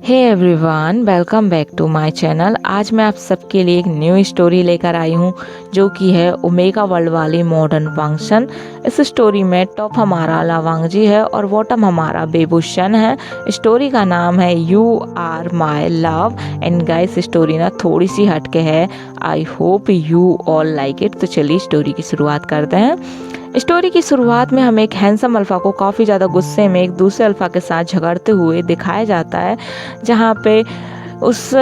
Hey everyone, welcome back to my channel. आज मैं आप सबके लिए एक न्यू स्टोरी लेकर आई हूँ जो कि है ओमेगा वर्ल्ड वाली मॉडर्न फंक्शन। इस स्टोरी में टॉप हमारा लवांगजी है और बॉटम हमारा बेबूशन है। स्टोरी का नाम है you are my love. And guys, story ना थोड़ी सी हटके है। I hope you all like it. तो चलिए स्टोरी की शुरुआत करते हैं। स्टोरी की शुरुआत में हमें एक हैंडसम अल्फा को काफ़ी ज़्यादा गुस्से में एक दूसरे अल्फा के साथ झगड़ते हुए दिखाया जाता है, जहाँ पे उस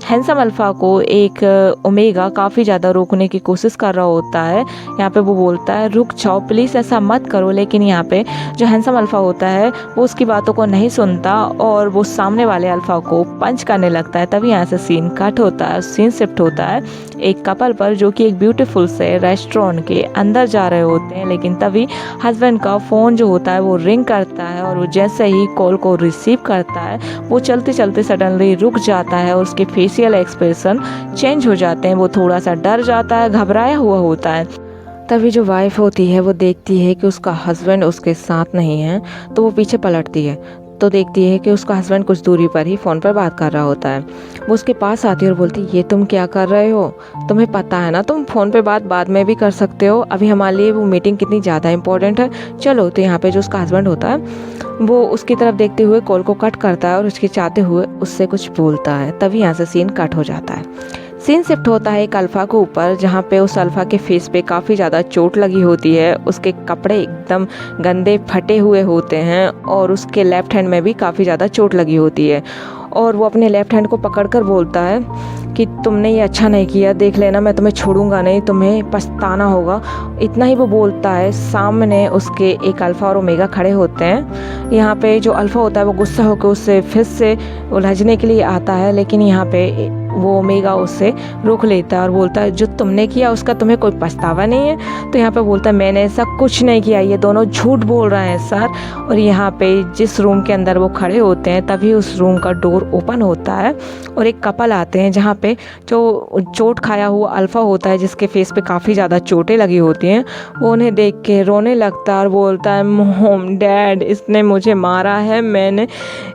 हैंडसम अल्फा को एक ओमेगा काफ़ी ज़्यादा रोकने की कोशिश कर रहा होता है। यहाँ पे वो बोलता है रुक जाओ प्लीज़, ऐसा मत करो। लेकिन यहाँ पे जो हैंडसम अल्फा होता है वो उसकी बातों को नहीं सुनता और वो सामने वाले अल्फा को पंच करने लगता है। तभी यहाँ से सीन कट होता है, सीन शिफ्ट होता है एक कपल पर जो कि एक ब्यूटीफुल से रेस्टोरेंट के अंदर जा रहे होते हैं। लेकिन तभी हस्बैंड का फ़ोन जो होता है वो रिंग करता है और वो जैसे ही कॉल को रिसीव करता है वो चलते चलते सडनली रुक जाता है और उसके फेशियल एक्सप्रेशन चेंज हो जाते हैं। वो थोड़ा सा डर जाता है, घबराया हुआ होता है। तभी जो वाइफ होती है वो देखती है कि उसका हस्बैंड उसके साथ नहीं है, तो वो पीछे पलटती है तो देखती है कि उसका हस्बैंड कुछ दूरी पर ही फ़ोन पर बात कर रहा होता है। वो उसके पास आती है और बोलती है ये तुम क्या कर रहे हो? तुम्हें पता है ना तुम फ़ोन पे बात बाद में भी कर सकते हो, अभी हमारे लिए वो मीटिंग कितनी ज़्यादा इंपॉर्टेंट है, चलो। तो यहाँ पे जो उसका हस्बैंड होता है वो उसकी तरफ देखते हुए कॉल को कट करता है और हिचकिचाते हुए उससे कुछ बोलता है। तभी यहाँ से सीन कट हो जाता है। सीन शिफ्ट होता है एक अल्फ़ा के ऊपर, जहाँ पे उस अल्फ़ा के फेस पे काफ़ी ज़्यादा चोट लगी होती है। उसके कपड़े एकदम गंदे फटे हुए होते हैं और उसके लेफ्ट हैंड में भी काफ़ी ज़्यादा चोट लगी होती है। और वो अपने लेफ्ट हैंड को पकड़कर बोलता है कि तुमने ये अच्छा नहीं किया, देख लेना मैं तुम्हें छोड़ूंगा नहीं, तुम्हें पछताना होगा। इतना ही वो बोलता है, सामने उसके एक अल्फ़ा और ओमेगा खड़े होते हैं। यहाँ पे जो अल्फ़ा होता है वो गुस्सा होकर उससे फिर से उलझने के लिए आता है, लेकिन यहाँ पे वो ओमेगा उससे रोक लेता है और बोलता है जो तुमने किया उसका तुम्हें कोई पछतावा नहीं है? तो यहाँ पे बोलता है मैंने ऐसा कुछ नहीं किया, ये दोनों झूठ बोल रहे हैं सर। और यहाँ पे जिस रूम के अंदर वो खड़े होते हैं तभी उस रूम का डोर ओपन होता है और एक कपल आते हैं, जहाँ पे जो चोट खाया हुआ अल्फ़ा होता है जिसके फेस पे काफ़ी ज़्यादा चोटें लगी होती हैं, वो उन्हें देख के रोने लगता है और बोलता है मोम डैड, इसने मुझे मारा है, मैंने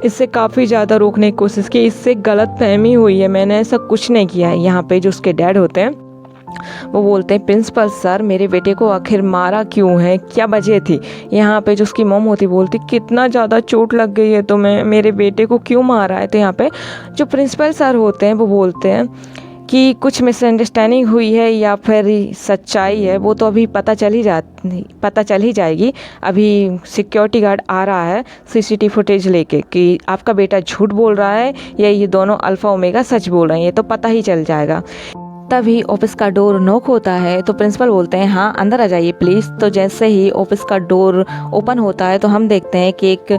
इससे काफ़ी ज़्यादा रोकने की कोशिश की, इससे गलत फहमी हुई है, मैंने ऐसा कुछ नहीं किया है। यहाँ पे जो उसके डैड होते हैं वो बोलते हैं प्रिंसिपल सर, मेरे बेटे को आखिर मारा क्यों है, क्या वजह थी? यहाँ पे जो उसकी मॉम होती बोलती कितना ज़्यादा चोट लग गई है तुम्हें, मेरे बेटे को क्यों मारा है? तो यहाँ पे जो प्रिंसिपल सर होते हैं वो बोलते हैं कि कुछ मिसअंडरस्टैंडिंग हुई है या फिर सच्चाई है वो तो अभी पता चल ही जाएगी। अभी सिक्योरिटी गार्ड आ रहा है सीसीटीवी फुटेज लेके कि आपका बेटा झूठ बोल रहा है या ये दोनों अल्फ़ा ओमेगा सच बोल रहे हैं, ये तो पता ही चल जाएगा। तभी ऑफिस का डोर नॉक होता है तो प्रिंसिपल बोलते हैं हाँ अंदर आ जाइए प्लीज़। तो जैसे ही ऑफिस का डोर ओपन होता है तो हम देखते हैं कि एक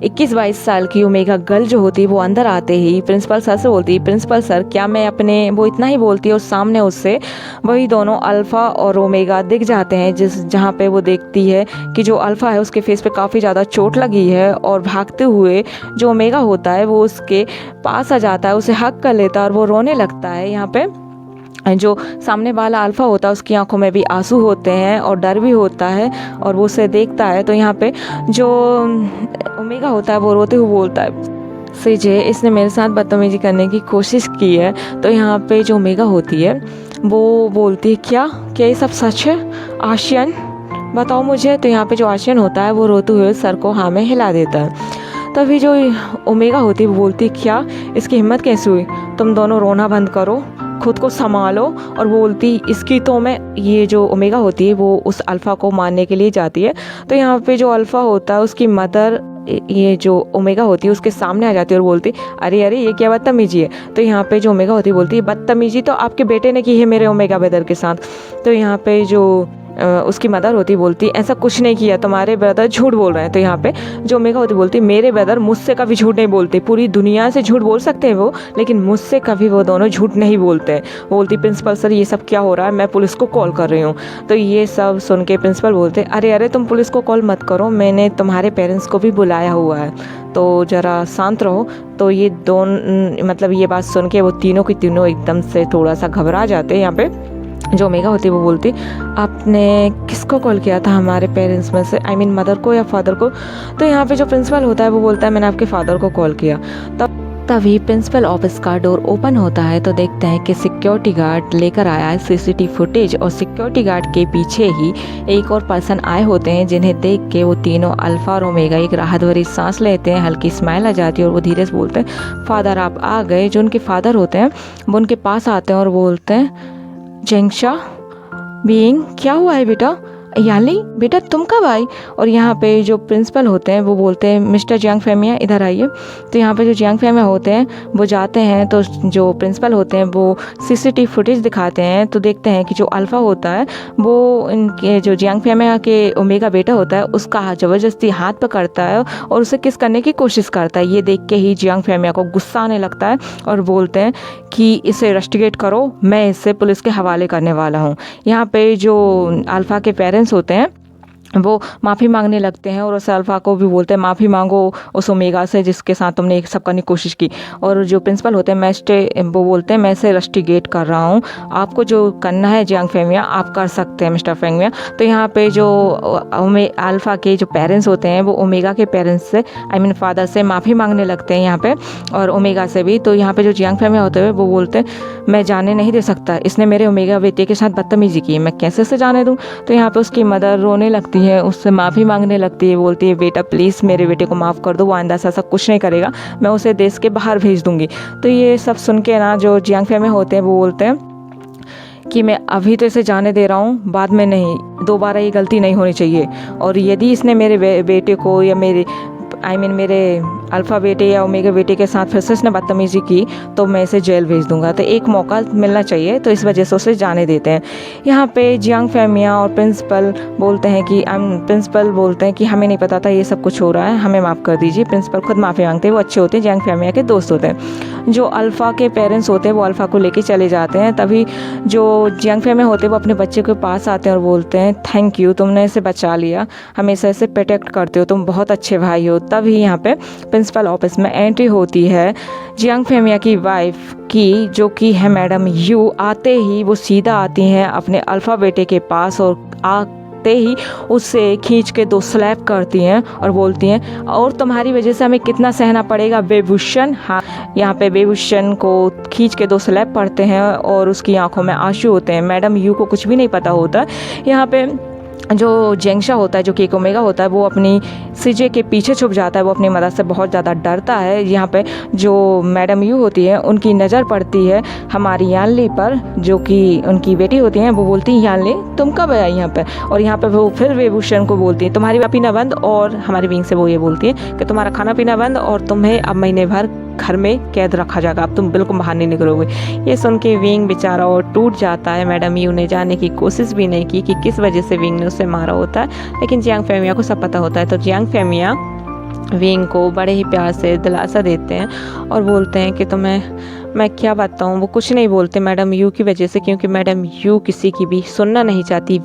21-22 साल की ओमेगा गर्ल जो होती है वो अंदर आते ही प्रिंसिपल सर से बोलती है प्रिंसिपल सर क्या मैं अपने, वो इतना ही बोलती है और सामने उससे वही दोनों अल्फ़ा और ओमेगा दिख जाते हैं, जहाँ पे वो देखती है कि जो अल्फ़ा है उसके फेस पे काफ़ी ज़्यादा चोट लगी है और भागते हुए जो ओमेगा होता है वो उसके पास आ जाता है, उसे हक कर लेता है और वो रोने लगता है। यहाँ पे जो सामने वाला अल्फ़ा होता है उसकी आंखों में भी आंसू होते हैं और डर भी होता है और वो उसे देखता है। तो यहाँ पे जो ओमेगा होता है वो रोते हुए बोलता है सीजे, इसने मेरे साथ बदतमीजी करने की कोशिश की है। तो यहाँ पे जो ओमेगा होती है वो बोलती है क्या ये सब सच है? आशियन बताओ मुझे। तो यहाँ पे जो आशियन होता है वो रोते हुए सर को हाँ में हिला देता है। तभी जो ओमेगा होती है वो बोलती है क्या, इसकी हिम्मत कैसे हुई, तुम दोनों रोना बंद करो, खुद को संभालो। और बोलती इसकी तो मैं, ये जो ओमेगा होती है वो उस अल्फ़ा को मारने के लिए जाती है। तो यहाँ पे जो अल्फ़ा होता है उसकी मदर, ये जो ओमेगा होती है उसके सामने आ जाती है और बोलती अरे अरे ये क्या बदतमीजी है? तो यहाँ पे जो ओमेगा होती है बोलती है बदतमीजी तो आपके बेटे ने की है मेरे ओमेगा ब्रदर के साथ। तो यहाँ पे जो उसकी मदर होती बोलती ऐसा कुछ नहीं किया, तुम्हारे ब्रदर झूठ बोल रहे हैं। तो यहाँ पे जो ओमेगा होती बोलती मेरे ब्रदर मुझसे कभी झूठ नहीं बोलते, पूरी दुनिया से झूठ बोल सकते हैं वो, लेकिन मुझसे कभी वो दोनों झूठ नहीं बोलते। बोलती प्रिंसिपल सर ये सब क्या हो रहा है, मैं पुलिस को कॉल कर रही हूँ। तो ये सब सुन के प्रिंसिपल बोलते अरे अरे तुम पुलिस को कॉल मत करो, मैंने तुम्हारे पेरेंट्स को भी बुलाया हुआ है, तो ज़रा शांत रहो। तो ये दोनों, मतलब ये बात सुन के वो तीनों की तीनों एकदम से थोड़ा सा घबरा जाते हैं। यहाँ पे जो ओमेगा होती है वो बोलती आपने किसको कॉल किया था हमारे पेरेंट्स में से, मदर को या फादर को? तो यहाँ पे जो प्रिंसिपल होता है वो बोलता है मैंने आपके फादर को कॉल किया। तब तभी प्रिंसिपल ऑफिस का डोर ओपन होता है तो देखते हैं कि सिक्योरिटी गार्ड लेकर आया है सीसीटीवी फुटेज, और सिक्योरिटी गार्ड के पीछे ही एक और पर्सन आए होते हैं, जिन्हें देख के वो तीनों अल्फा और ओमेगा एक राहत भरी सांस लेते हैं, हल्की स्माइल आ जाती है और वो धीरे से बोलते हैं, फादर आप आ गए। जो उनके फादर होते हैं वो उनके पास आते हैं और बोलते हैं, जेंगशा बीइंग, क्या हुआ है बेटा? याली बेटा तुम कब आई? और यहाँ पे जो प्रिंसिपल होते हैं वो बोलते हैं, मिस्टर जियांग फेमिया इधर आइए। तो यहाँ पे जो जियांग फेमिया होते हैं वो जाते हैं, तो जो प्रिंसिपल होते हैं वो सीसीटीवी फुटेज दिखाते हैं, तो देखते हैं कि जो अल्फ़ा होता है वो इनके जो जियांग फेमिया के ओमेगा बेटा होता है उसका ज़बरदस्ती हाथ पकड़ता है और उसे किस करने की कोशिश करता है। ये देख के ही जियांग फेमिया को गुस्सा आने लगता है और बोलते हैं कि इसे इन्वेस्टिगेट करो, मैं इसे पुलिस के हवाले करने वाला हूँ। यहाँ पे जो अल्फ़ा के पेरेंट्स होते हैं वो माफ़ी मांगने लगते हैं और उस अल्फ़ा को भी बोलते हैं, माफ़ी मांगो उस ओमेगा से जिसके साथ तुमने एक सब करने की कोशिश की। और जो प्रिंसिपल होते हैं वो बोलते हैं, मैं इसे इन्वेस्टिगेट कर रहा हूँ, आपको जो करना है जियांग फेमिया आप कर सकते हैं मिस्टर फेमिया। तो यहाँ पे जो अल्फ़ा के जो पेरेंट्स होते हैं वो ओमेगा के पेरेंट्स से फादर से माफ़ी मांगने लगते हैं यहाँ पे, और ओमेगा से भी। तो यहाँ पे जो जियांग फेमिया होते हैं वो बोलते हैं, मैं जाने नहीं दे सकता, इसने मेरे ओमेगा बेटे के साथ बदतमीजी की, मैं कैसे इसे जाने दूँ? तो यहाँ पे उसकी मदर रोने लगती है, उससे माफ़ी मांगने लगती है, बोलती है, बेटा प्लीज़ मेरे बेटे को माफ़ कर दो, वो आइंदा से ऐसा कुछ नहीं करेगा, मैं उसे देश के बाहर भेज दूँगी। तो ये सब सुन के ना जो जियांग फेमिया होते हैं वो बोलते हैं कि मैं अभी तो इसे जाने दे रहा हूँ, बाद में नहीं, दोबारा ये गलती नहीं होनी चाहिए, और यदि इसने मेरे बेटे को या मेरे मेरे अल्फ़ा बेटे या ओमेगा बेटे के साथ फिर से इसने बदतमीज़ी की तो मैं इसे जेल भेज दूंगा। तो एक मौका मिलना चाहिए, तो इस वजह से उसे जाने देते हैं। यहाँ पे जियांग फेमिया और प्रिंसिपल बोलते हैं कि हमें नहीं पता था ये सब कुछ हो रहा है, हमें माफ़ कर दीजिए। प्रिंसिपल खुद माफ़ी मांगते हैं, वो अच्छे होते हैं, जियांग फेमिया के दोस्त होते हैं। जो अल्फ़ा के पेरेंट्स होते हैं वो अल्फ़ा को लेके चले जाते हैं। तभी जो जियांग फेमिया होते हैं वो अपने बच्चे के पास आते हैं और बोलते हैं, थैंक यू, तुमने इसे बचा लिया, हमेशा इसे प्रोटेक्ट करते हो, तुम बहुत अच्छे भाई हो। तभी यहाँ पे प्रिंसिपल ऑफिस में एंट्री होती है जियांग फेमिया की वाइफ की, जो कि है मैडम यू। आते ही वो सीधा आती हैं अपने अल्फ़ा बेटे के पास और आते ही उससे खींच के 2 स्लैप करती हैं और बोलती हैं, और तुम्हारी वजह से हमें कितना सहना पड़ेगा बेभूषण। हाँ, यहाँ पे बेभूषण को खींच के 2 स्लैप पड़ते हैं और उसकी आंखों में आंसू होते हैं। मैडम यू को कुछ भी नहीं पता होता। यहाँ पे जो जेंगशा होता है, जो कि एक ओमेगा होता है, वो अपनी सीजे के पीछे छुप जाता है, वो अपनी मदद से बहुत ज़्यादा डरता है। यहाँ पे जो मैडम यू होती है उनकी नज़र पड़ती है हमारी यानली पर, जो कि उनकी बेटी होती हैं। वो बोलती हैं, यानली तुम कब आई यहाँ पे? और यहाँ पे वो फिर विभूषण को बोलती है, तुम्हारी पीना बंद, और हमारी विंग से वो ये बोलती है कि तुम्हारा खाना पीना बंद और तुम्हें अब महीने भर घर में कैद रखा जाएगा, अब तुम बिल्कुल बाहर नहीं निकलोगे। ये सुन के विंग बेचारा और टूट जाता है। मैडम यू ने जाने की कोशिश भी नहीं की कि किस वजह से विंग ने उसे मारा होता है, लेकिन जियांग फेमिया को सब पता होता है। तो जियांग फेमिया विंग को बड़े ही प्यार से दिलासा देते हैं और बोलते हैं कि तुम्हें मैं क्या बताऊं। वो कुछ नहीं बोलते मैडम यू की वजह से, क्योंकि मैडम यू किसी की भी सुनना नहीं चाहती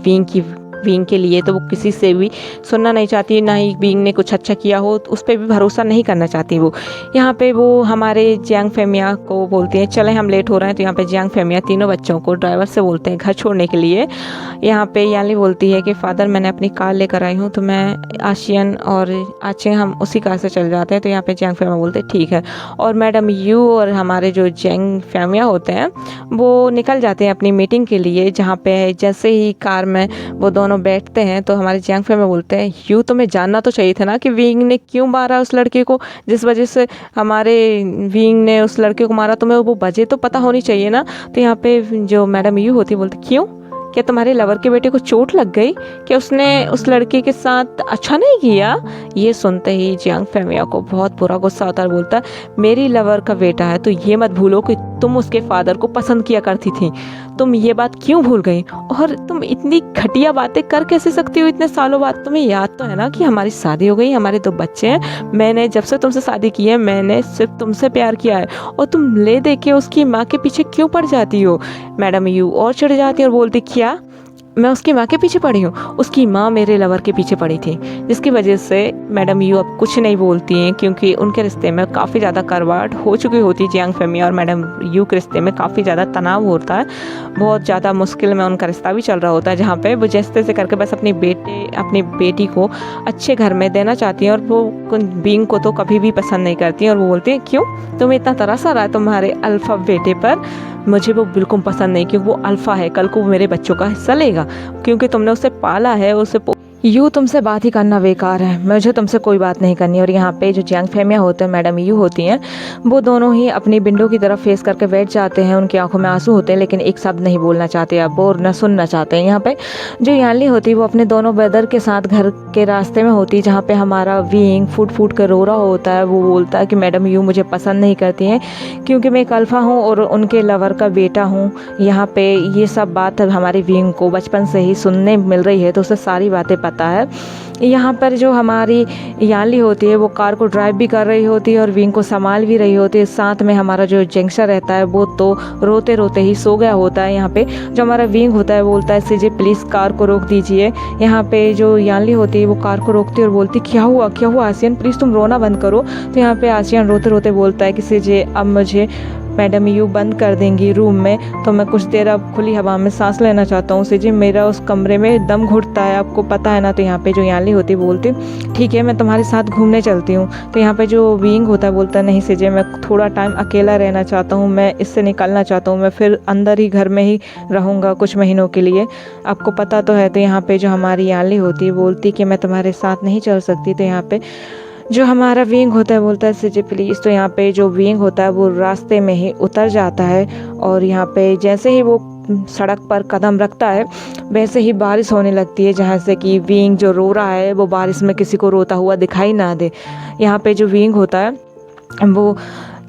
विंग के लिए, तो वो किसी से भी सुनना नहीं चाहती, ना ही विंग ने कुछ अच्छा किया हो तो उस पर भी भरोसा नहीं करना चाहती वो। यहाँ पे वो हमारे जियांग फेमिया को बोलती हैं, चलें हम लेट हो रहे हैं। तो यहाँ पे जियांग फेमिया तीनों बच्चों को ड्राइवर से बोलते हैं घर छोड़ने के लिए। यहाँ पे यानली बोलती है कि फादर मैंने अपनी कार लेकर आई हूँ, तो मैं आशियन और आचे हम उसी कार से चल जाते हैं। तो यहाँ पे जियांग फेमिया बोलते हैं ठीक है, और मैडम यू और हमारे जो जियांग फेमिया होते हैं वो निकल जाते हैं अपनी मीटिंग के लिए। जहाँ पे जैसे ही कार में वो दोनों बैठते हैं तो हमारे जियांग फेमिया बोलते हैं, यू तुम्हें जानना तो चाहिए था ना कि विंग ने क्यों मारा उस लड़के को, जिस वजह से हमारे विंग ने उस लड़के को मारा, तुम्हें वो वजह तो पता होनी चाहिए ना। तो यहाँ पे जो मैडम यू होती है बोलती, क्यों, क्या तुम्हारे लवर के बेटे को चोट लग गई, क्या उसने उस लड़के के साथ अच्छा नहीं किया? ये सुनते ही जियांग फेमिया को बहुत बुरा गुस्सा आता है, बोलता मेरी लवर का बेटा है तो ये मत भूलो कि तुम उसके फादर को पसंद किया करती थी, तुम ये बात क्यों भूल गई? और तुम इतनी घटिया बातें कर कैसे सकती हो इतने सालों बाद? तुम्हें याद तो है ना कि हमारी शादी हो गई, हमारे 2 बच्चे हैं, मैंने जब से तुमसे शादी की है मैंने सिर्फ तुमसे प्यार किया है, और तुम ले दे के उसकी माँ के पीछे क्यों पड़ जाती हो? मैडम यू और चिढ़ जाती है और बोलती, क्या मैं उसकी माँ के पीछे पड़ी हूँ, उसकी माँ मेरे लवर के पीछे पड़ी थी, जिसकी वजह से मैडम यू अब कुछ नहीं बोलती हैं, क्योंकि उनके रिश्ते में काफ़ी ज़्यादा करवाट हो चुकी होती है जियांग फेमी और मैडम यू के रिश्ते में काफ़ी ज़्यादा तनाव होता है, बहुत ज़्यादा मुश्किल में उनका रिश्ता भी चल रहा होता है, जहाँ पे वो जैसे तैसे करके बस अपनी बेटी को अच्छे घर में देना चाहती हैं, और वो बीइंग को तो कभी भी पसंद नहीं करती हैं, और वो बोलती हैं क्यों तुम्हें इतना तरस आ रहा है तुम्हारे अल्फ़ा बेटे पर, मुझे वो बिल्कुल पसंद नहीं, क्योंकि वो अल्फ़ा है, कल को वो मेरे बच्चों का हिस्सा लेगा, क्योंकि तुमने उसे पाला है, उसे यू तुमसे बात ही करना बेकार है, मुझे तुमसे कोई बात नहीं करनी। और यहाँ पे जो जियांग फेमिया होते हैं, मैडम यू होती हैं, वो दोनों ही अपनी विंडो की तरफ फेस करके बैठ जाते हैं, उनकी आंखों में आंसू होते हैं, लेकिन एक शब्द नहीं बोलना चाहते अब और न सुनना चाहते हैं। यहाँ पे जो यानली होती है वो अपने दोनों ब्रदर के साथ घर के रास्ते में होती है, जहाँ पे हमारा विंग फूट फूट कर रो रहा होता है। वो बोलता है कि मैडम यू मुझे पसंद नहीं करती हैं, क्योंकि मैं एक अल्फ़ा हूँ और उनके लवर का बेटा हूँ। यहाँ पे ये सब बात हमारे विंग को बचपन से ही सुनने मिल रही है, तो उसे सारी बातें पता है। यहाँ पर जो हमारी यानली होती है वो कार को ड्राइव भी कर रही होती है और विंग को संभाल भी रही होती है। साथ में हमारा जो जेंगशा रहता है वो तो रोते रोते ही सो गया होता है। यहाँ पे जो हमारा विंग होता है बोलता है सीजे प्लीज़ कार को रोक दीजिए। यहाँ पे जो यानली होती है वो कार को रोकती है और बोलती क्या हुआ आसियन, प्लीज़ तुम रोना बंद करो। तो यहाँ पे आसियन रोते रोते बोलता है कि सीजे अब मुझे मैडम यू बंद कर देंगी रूम में, तो मैं कुछ देर अब खुली हवा में सांस लेना चाहता हूँ सीजे, मेरा उस कमरे में दम घुटता है, आपको पता है ना। तो यहाँ पे जो यानली होती है बोलती ठीक है मैं तुम्हारे साथ घूमने चलती हूँ। तो यहाँ पे जो विंग होता है बोलता है नहीं सीजे, मैं थोड़ा टाइम अकेला रहना चाहता हूँ, मैं इससे निकलना चाहता हूँ, मैं फिर अंदर ही घर में ही रहूँगा कुछ महीनों के लिए, आपको पता तो है। तो यहाँ पे जो हमारी यानली होती है बोलती कि मैं तुम्हारे साथ नहीं चल सकती। तो यहाँ पे जो हमारा विंग होता है बोलता है सीजे प्लीज़। तो यहाँ पे जो विंग होता है वो रास्ते में ही उतर जाता है, और यहाँ पे जैसे ही वो सड़क पर कदम रखता है वैसे ही बारिश होने लगती है, जहाँ से कि विंग जो रो रहा है वो बारिश में किसी को रोता हुआ दिखाई ना दे। यहाँ पे जो विंग होता है वो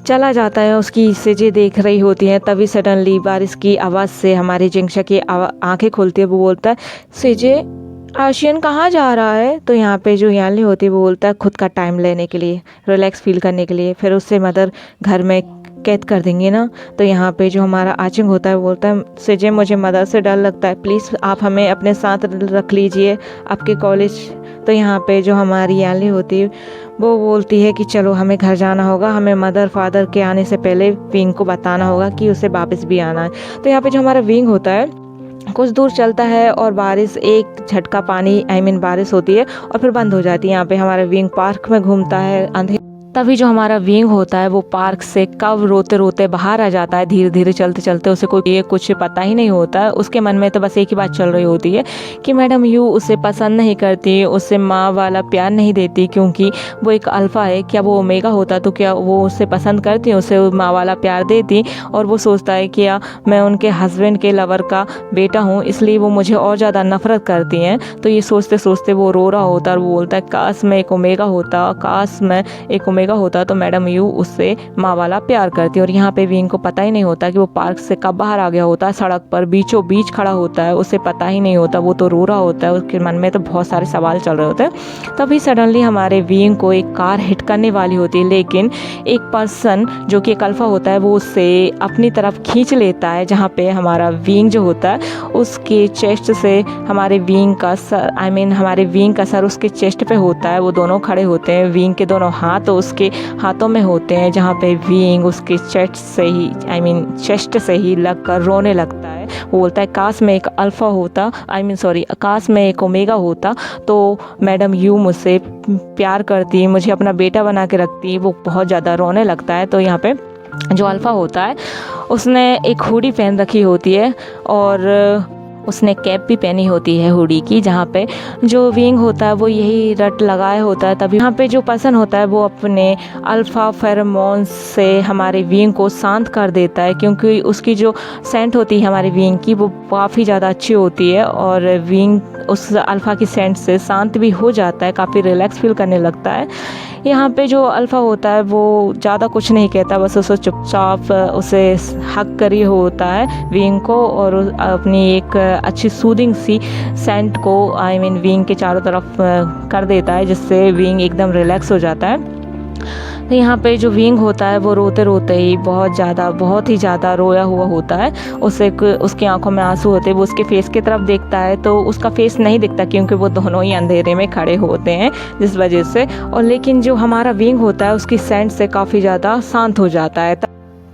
चला जाता है, उसकी सीजे देख रही होती हैं, तभी सडनली बारिश की आवाज़ से हमारी जिंगशा की आंखें खुलती है। वो बोलता है सीजे आशियन कहाँ जा रहा है। तो यहाँ पे जो यानली होती है वो बोलता है खुद का टाइम लेने के लिए, रिलैक्स फील करने के लिए, फिर उससे मदर घर में कैद कर देंगे ना। तो यहाँ पे जो हमारा आचिंग होता है वो बोलता है सीजे मुझे मदर से डर लगता है, प्लीज़ आप हमें अपने साथ रख लीजिए आपके कॉलेज। तो यहाँ पे जो हमारी यानली होती है वो बोलती है कि चलो हमें घर जाना होगा, हमें मदर फादर के आने से पहले विंग को बताना होगा कि उसे वापस भी आना है। तो यहाँ पे जो हमारा विंग होता है कुछ दूर चलता है और बारिश एक झटका पानी बारिश होती है और फिर बंद हो जाती है। यहाँ पे हमारा विंग पार्क में घूमता है अंधेरे, तभी जो हमारा विंग होता है वो पार्क से कब रोते रोते बाहर आ जाता है, धीरे धीरे चलते चलते, उसे कोई ये कुछ पता ही नहीं होता है। उसके मन में तो बस एक ही बात चल रही होती है कि मैडम यू उसे पसंद नहीं करती, उसे माँ वाला प्यार नहीं देती, क्योंकि वो एक अल्फ़ा है। क्या वो ओमेगा होता तो क्या वो उसे पसंद करती, उसे माँ वाला प्यार देती। और वो सोचता है कि मैं उनके हस्बैंड के लवर का बेटा हूँ, इसलिए वो मुझे और ज़्यादा नफरत करती हैं। तो ये सोचते सोचते वो रो रहा होता है और वो बोलता है काश मैं एक ओमेगा होता, काश मैं एक ओमेगा होता तो मैडम यू उससे माँ वाला प्यार करती। और यहाँ पे विंग को पता ही नहीं होता कि वो पार्क से कब बाहर आ गया होता है, सड़क पर बीचों बीच खड़ा होता है, उसे पता ही नहीं होता, वो तो रो रहा होता है, उसके मन में तो बहुत सारे सवाल चल रहे होते हैं। तभी सडनली हमारे विंग को एक कार हिट करने वाली होती है, लेकिन एक पर्सन जो कि एक अल्फ़ा होता है वो उससे अपनी तरफ खींच लेता है, जहाँ पे हमारा विंग जो होता है उसके चेस्ट से हमारे विंग का सर हमारे विंग का सर उसके चेस्ट पे होता है। वो दोनों खड़े होते हैं, विंग के दोनों हाथ उसके हाथों में होते हैं, जहाँ पे विंग उसके चेस्ट से ही लगकर रोने लगता है। वो बोलता है काश मैं एक अल्फ़ा होता, काश मैं एक ओमेगा होता तो मैडम यू मुझसे प्यार करती, मुझे अपना बेटा बना के रखती। वो बहुत ज़्यादा रोने लगता है। तो यहाँ पे जो अल्फ़ा होता है उसने एक हुडी पहन रखी होती है और उसने कैप भी पहनी होती है हुडी की, जहाँ पे जो विंग होता है वो यही रट लगाया होता है। तभी यहाँ पे जो पर्सन होता है वो अपने अल्फ़ा फेरोमोन से हमारे विंग को शांत कर देता है, क्योंकि उसकी जो सेंट होती है हमारे विंग की वो काफ़ी ज़्यादा अच्छी होती है, और विंग उस अल्फ़ा की सेंट से शांत भी हो जाता है, काफ़ी रिलैक्स फील करने लगता है। यहाँ पे जो अल्फ़ा होता है वो ज़्यादा कुछ नहीं कहता, बस उसे चुपचाप उसे हक करी होता है विंग को, और अपनी एक अच्छी सूदिंग सी सेंट को विंग के चारों तरफ कर देता है, जिससे विंग एकदम रिलैक्स हो जाता है। तो यहाँ पे जो विंग होता है वो रोते रोते ही बहुत ही ज़्यादा रोया हुआ होता है। उसकी आंखों में आंसू होते हैं। वो उसके फेस की तरफ देखता है तो उसका फेस नहीं दिखता, क्योंकि वो दोनों ही अंधेरे में खड़े होते हैं जिस वजह से। और लेकिन जो हमारा विंग होता है उसकी सेंट से काफ़ी ज़्यादा शांत हो जाता है।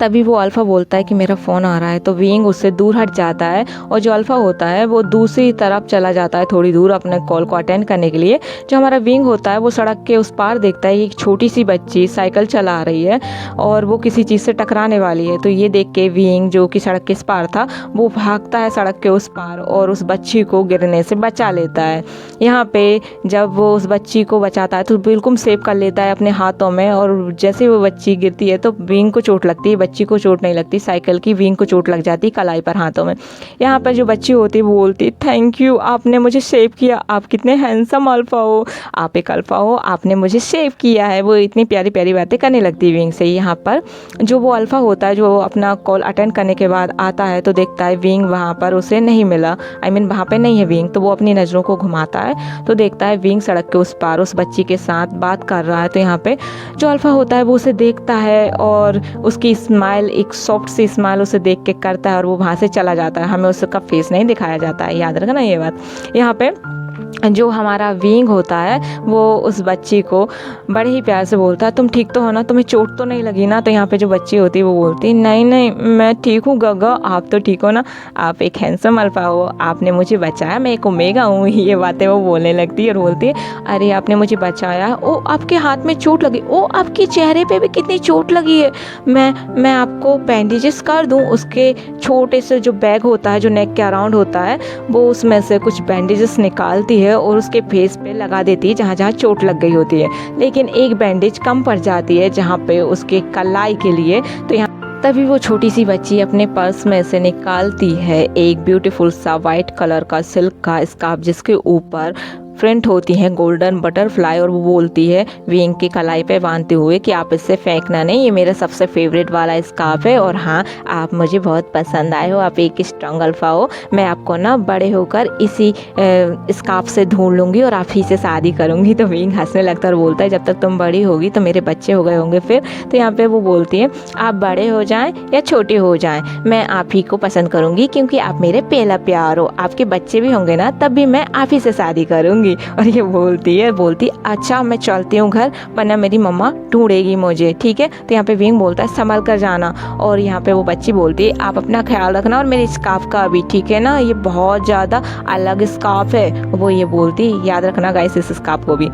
तभी वो अल्फ़ा बोलता है कि मेरा फ़ोन आ रहा है, तो विंग उससे दूर हट जाता है और जो अल्फ़ा होता है वो दूसरी तरफ चला जाता है थोड़ी दूर अपने कॉल को अटेंड करने के लिए। जो हमारा विंग होता है वो सड़क के उस पार देखता है एक छोटी सी बच्ची साइकिल चला रही है और वो किसी चीज़ से टकराने वाली है। तो ये देख के विंग, जो कि सड़क के इस पार था, वो भागता है सड़क के उस पार और उस बच्ची को गिरने से बचा लेता है। यहाँ पे जब वो उस बच्ची को बचाता है तो बिल्कुल सेव कर लेता है अपने हाथों में, और जैसे वो बच्ची गिरती है तो विंग को चोट लगती है। बच्ची को चोट नहीं लगती, साइकिल की विंग को चोट लग जाती कलाई पर, हाथों में। यहाँ पर जो बच्ची होती है वो बोलती थैंक यू, आपने मुझे सेव किया, आप कितने हैंडसम अल्फ़ा हो, आप एक अल्फ़ा हो, आपने मुझे सेव किया है। वो इतनी प्यारी प्यारी बातें करने लगती है विंग से। यहाँ पर जो वो अल्फ़ा होता है जो अपना कॉल अटेंड करने के बाद आता है तो देखता है विंग वहाँ पर उसे नहीं मिला, वहाँ पर नहीं है विंग। तो वो अपनी नज़रों को घुमाता है तो देखता है विंग सड़क के उस पार उस बच्ची के साथ बात कर रहा है। तो यहाँ पे जो अल्फ़ा होता है वो उसे देखता है और उसकी स्माइल, एक सॉफ्ट सी स्माइल उसे देख के करता है और वो वहाँ से चला जाता है। हमें उसका फेस नहीं दिखाया जाता है, याद रखना ये बात। यहाँ पे जो हमारा विंग होता है वो उस बच्ची को बड़े ही प्यार से बोलता है तुम ठीक तो हो ना, तुम्हें चोट तो नहीं लगी ना। तो यहाँ पे जो बच्ची होती है वो बोलती है नहीं नहीं मैं ठीक हूँ गगा, आप तो ठीक हो ना, आप एक हैंडसम अल्फ़ा हो, आपने मुझे बचाया, मैं एक ओमेगा हूँ। ये बातें वो बोलने लगती है और बोलती है अरे आपने मुझे बचाया, ओ आपके हाथ में चोट लगी, ओ आपके चेहरे पर भी कितनी चोट लगी है, मैं आपको बैंडेजेस कर दूँ। उसके छोटे से जो बैग होता है जो नेक के अराउंड होता है वो उसमें से कुछ बैंडेजेस निकालती है और उसके फेस पे लगा देती है जहाँ जहाँ चोट लग गई होती है। लेकिन एक बैंडेज कम पड़ जाती है जहाँ पे उसके कलाई के लिए। तो यहाँ तभी वो छोटी सी बच्ची अपने पर्स में से निकालती है एक ब्यूटीफुल सा वाइट कलर का सिल्क का स्कार्फ जिसके ऊपर प्रिंट होती हैं गोल्डन बटरफ्लाई, और वो बोलती है विंग की कलाई पे बांधते हुए कि आप इससे फेंकना नहीं, ये मेरा सबसे फेवरेट वाला स्कार्फ है और हाँ आप मुझे बहुत पसंद आए हो, आप एक स्ट्रॉन्ग अल्फ़ा हो, मैं आपको ना बड़े होकर इसी स्कार्फ से ढूंढ लूँगी और आप ही से शादी करूँगी। तो विंग हंसने लगता है और बोलता है जब तक तुम बड़ी होगी तो मेरे बच्चे हो गए होंगे फिर। तो यहाँ पे वो बोलती है आप बड़े हो जाएं या छोटे हो जाएं मैं आप ही को पसंद करूँगी, क्योंकि आप मेरे पहला प्यार हो, आपके बच्चे भी होंगे ना तब भी मैं आप ही से शादी करूँगी। और ये बोलती अच्छा मैं चलती हूँ घर, वरना मेरी मम्मा ढूंढेगी मुझे, ठीक है। तो यहाँ पे विंग बोलता है संभल कर जाना। और यहाँ पे वो बच्ची बोलती है आप अपना ख्याल रखना और मेरे स्कार्फ का भी, ठीक है ना, ये बहुत ज़्यादा अलग स्कार्फ है। वो ये बोलती याद रखना गाइस इस स्कार्फ को भी।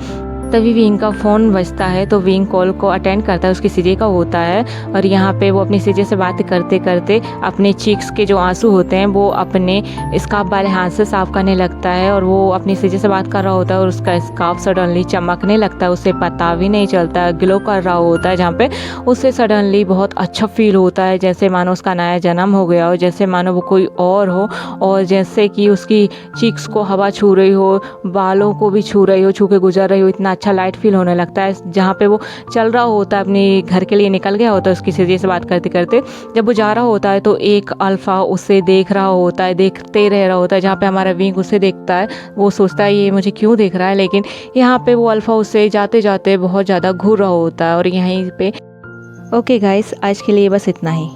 तभी विंग का फ़ोन बजता है तो विंग कॉल को अटेंड करता है, उसकी सीजे का होता है। और यहाँ पे वो अपनी सीजे से बात करते करते अपने चीक्स के जो आंसू होते हैं वो अपने स्कार्फ वाले हाथ से साफ करने लगता है। और वो अपनी सीजे से बात कर रहा होता है और उसका स्कार्फ सडनली चमकने लगता है, उसे पता भी नहीं चलता, ग्लो कर रहा होता है, जहाँ पे उसे सडनली बहुत अच्छा फील होता है, जैसे मानो उसका नया जन्म हो गया हो, जैसे मानो वो कोई और हो, और जैसे कि उसकी चीक्स को हवा छू रही हो, बालों को भी छू रही हो, छू के गुजर रही हो, इतना अच्छा लाइट फील होने लगता है। जहाँ पे वो चल रहा होता है, अपने घर के लिए निकल गया होता है, उसकी सीधी से बात करते करते जब वो जा रहा होता है तो एक अल्फ़ा उसे देख रहा होता है, देखते रह रहा होता है। जहाँ पे हमारा विंग उसे देखता है, वो सोचता है ये मुझे क्यों देख रहा है, लेकिन यहाँ पे वो अल्फ़ा उसे जाते जाते बहुत ज़्यादा घूर रहा होता है। और यहीं पे ओके गाइस, आज के लिए बस इतना ही।